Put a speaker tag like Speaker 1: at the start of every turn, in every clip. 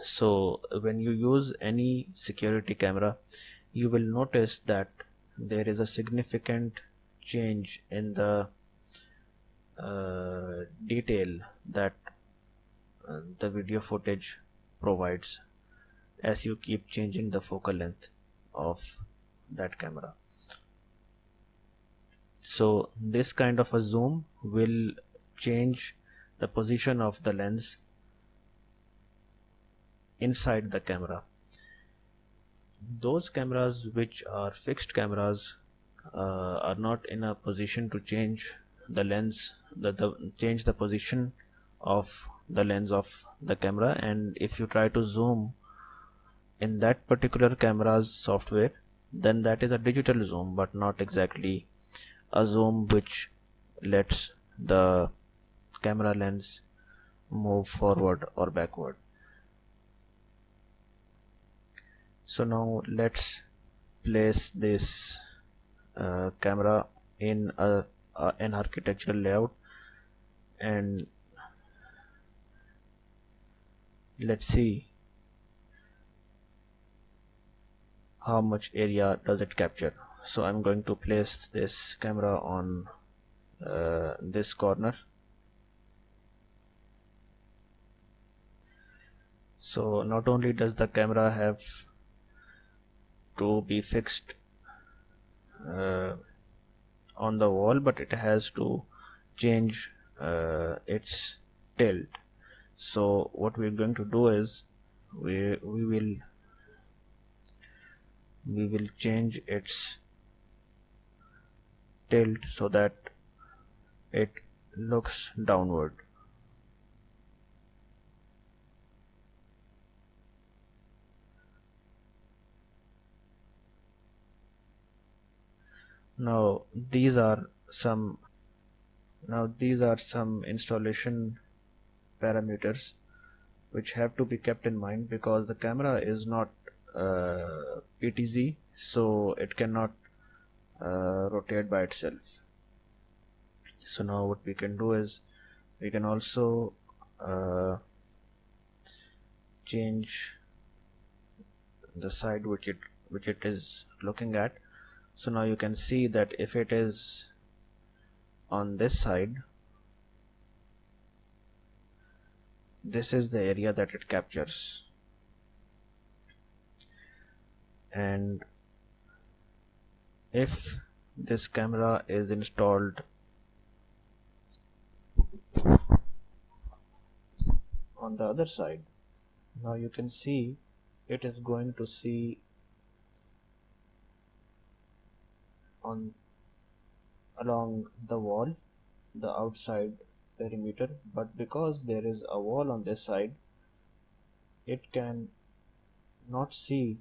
Speaker 1: So when you use any security camera, you will notice that there is a significant change in the detail that the video footage provides as you keep changing the focal length of that camera. So this kind of a zoom will change the position of the lens inside the camera. Those cameras which are fixed cameras are not in a position to change the lens, change the position of the lens of the camera, and if you try to zoom in that particular camera's software, then that is a digital zoom, but not exactly a zoom which lets the camera lens move forward or backward. So now let's place this camera in an architectural layout, and let's see how much area does it capture. So I'm going to place this camera on this corner. So not only does the camera have to be fixed on the wall, but it has to change its tilt. So what we're going to do is we will change its tilt so that it looks downward. Now these are some installation parameters which have to be kept in mind, because the camera is not PTZ, so it cannot rotate by itself. So now what we can do is we can also change the side which it is looking at. So now you can see that if it is on this side, this is the area that it captures, and if this camera is installed on the other side, now you can see it is going to see along the wall, the outside perimeter, but because there is a wall on this side, it can not see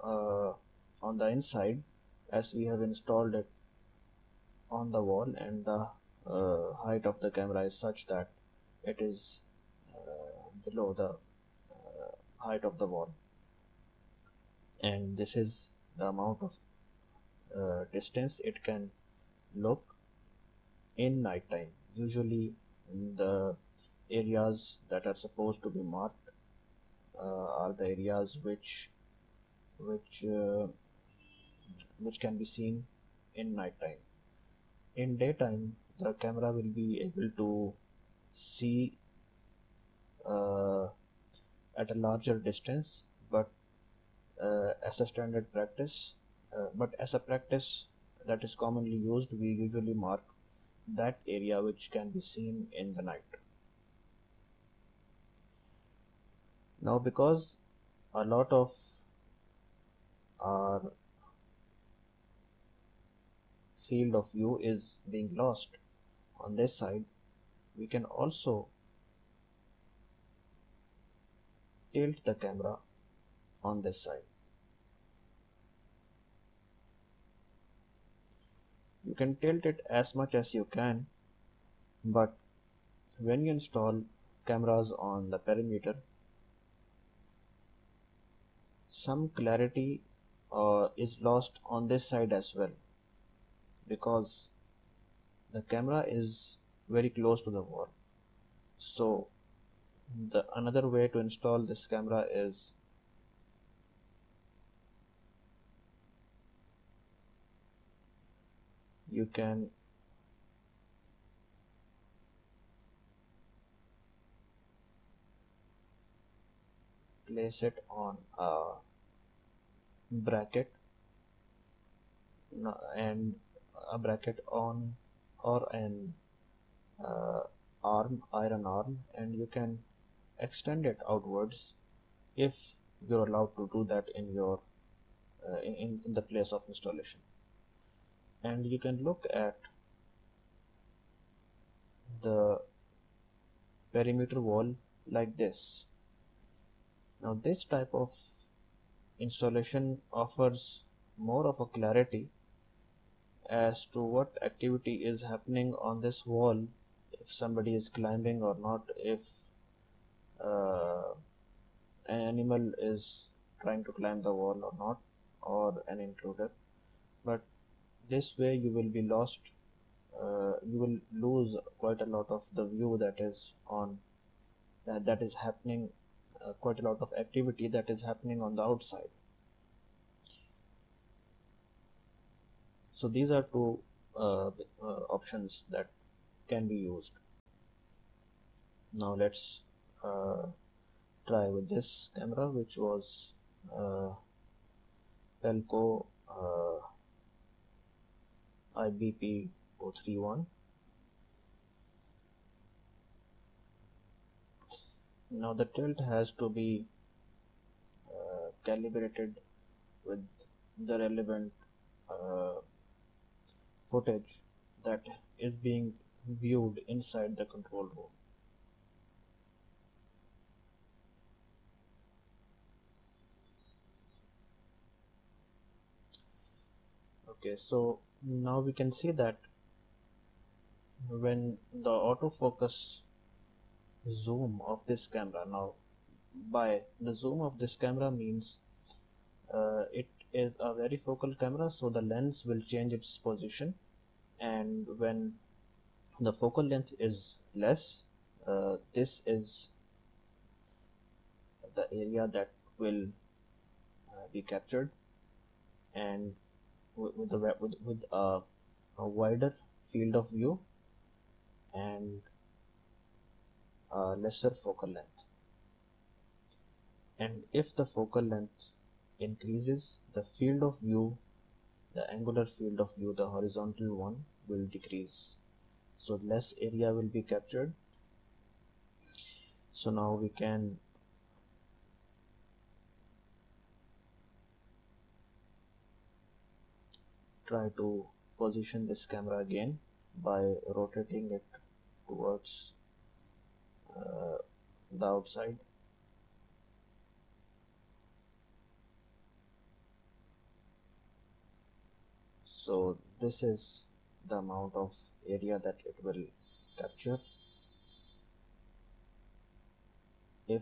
Speaker 1: on the inside, as we have installed it on the wall, and the height of the camera is such that it is below the height of the wall, and this is the amount of distance it can look in night time. Usually in the areas that are supposed to be marked are the areas which can be seen in night time. In daytime, the camera will be able to see at a larger distance, but as a standard practice, but as a practice that is commonly used, we usually mark that area which can be seen in the night. Now, because a lot of our field of view is being lost on this side, we can also tilt the camera on this side. You can tilt it as much as you can, but when you install cameras on the perimeter, some clarity is lost on this side as well, because the camera is very close to the wall. So The another way to install this camera is you can place it on a bracket and a bracket on or an iron arm, and you can extend it outwards if you're allowed to do that in your in the place of installation. And you can look at the perimeter wall like this. Now this type of installation offers more of a clarity as to what activity is happening on this wall, if somebody is climbing or not, if uh, an animal is trying to climb the wall or not, or an intruder. But this way you will be lost, you will lose quite a lot of the view that is on that is happening, quite a lot of activity that is happening on the outside. So these are two options that can be used. Now let's uh, try with this camera, which was uh, Pelco IBP031. Now the tilt has to be calibrated with the relevant uh, footage that is being viewed inside the control room. Okay, so now we can see that when the autofocus zoom of this camera, now by the zoom of this camera means it is a varifocal camera, so the lens will change its position, and when the focal length is less, this is the area that will be captured, and with a wider field of view and a lesser focal length. And if the focal length increases, the field of view, the angular field of view, the horizontal one, will decrease, so less area will be captured. So now we can try to position this camera again by rotating it towards the outside. So this is the amount of area that it will capture if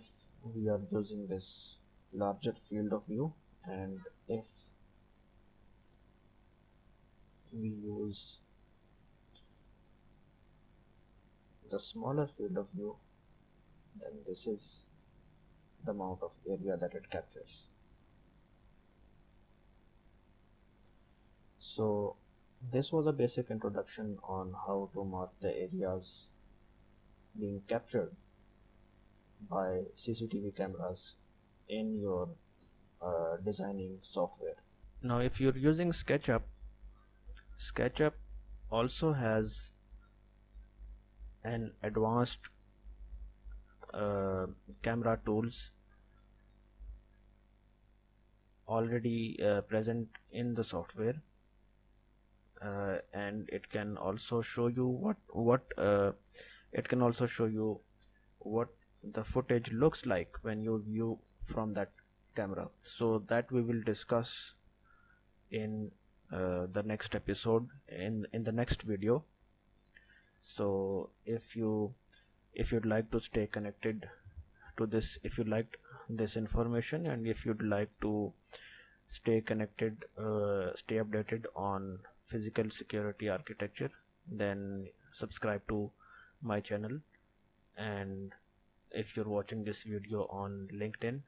Speaker 1: we are using this larger field of view, and if we use the smaller field of view, then this is the amount of area that it captures. So this was a basic introduction on how to mark the areas being captured by CCTV cameras in your designing software. Now if you're using SketchUp also has an advanced camera tools already present in the software, and it can also show you what the footage looks like when you view from that camera. So that we will discuss in the next episode, in the next video. So if you'd like to stay connected to this, if you liked this information, and if you'd like to stay connected, stay updated on physical security architecture, then subscribe to my channel. And if you're watching this video on LinkedIn,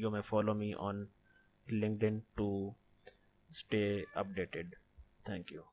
Speaker 1: you may follow me on LinkedIn to stay updated. Thank you.